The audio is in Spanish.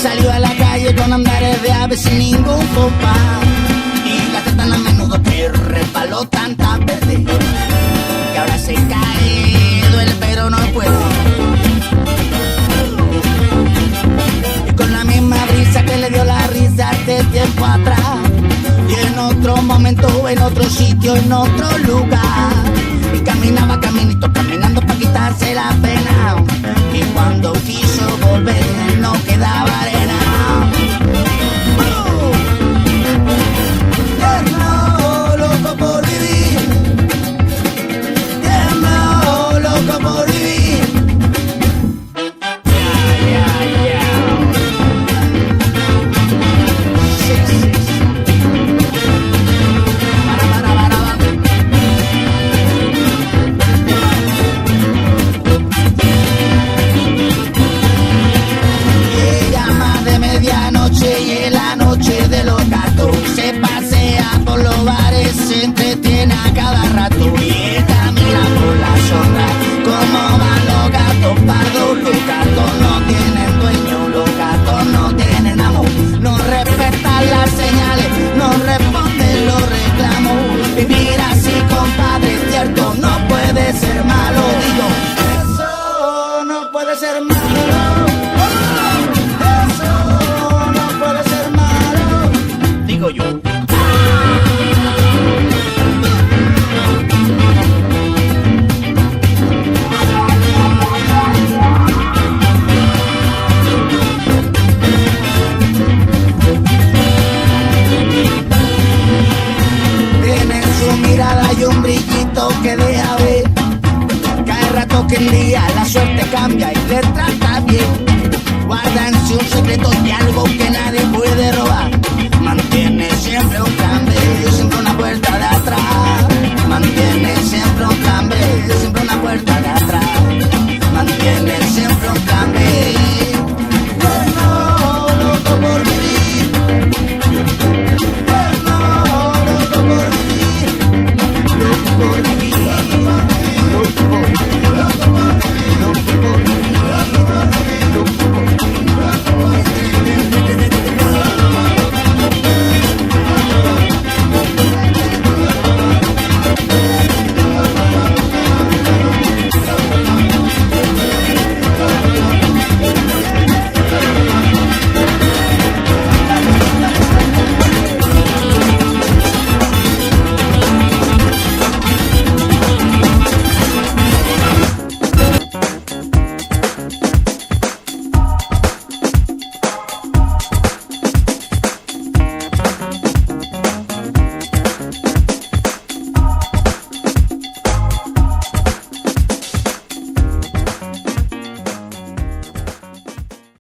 Salió a la calle con andares de ave sin ningún compás. Y la tan a menudo que resbaló tantas veces que ahora se cae, duele pero no puede. Y con la misma brisa que le dio la risa hace tiempo atrás, y en otro momento, en otro sitio, en otro lugar, y caminaba caminito, caminando para quitarse la pena. Y cuando quiso volver no quedaba arena. Tiemblo, loco por vivir. Tiemblo, loco por vivir. Sí, sí, sí. Y en la noche de los gatos se pasea por los bares, se entretiene a cada rato y camina por la sombra. Como van los gatos pardos, los gatos no tienen dueño, los gatos no tienen amo, no respetan las señales, no responden los reclamos. Vivir así, compadre, es cierto, no puede ser malo, digo, eso no puede ser malo. Digo yo. Tienen su mirada y un brillito que deja ver. Cada rato que el día la suerte cambia y le trata bien. Guardan su secreto y algo que nadie puede robar.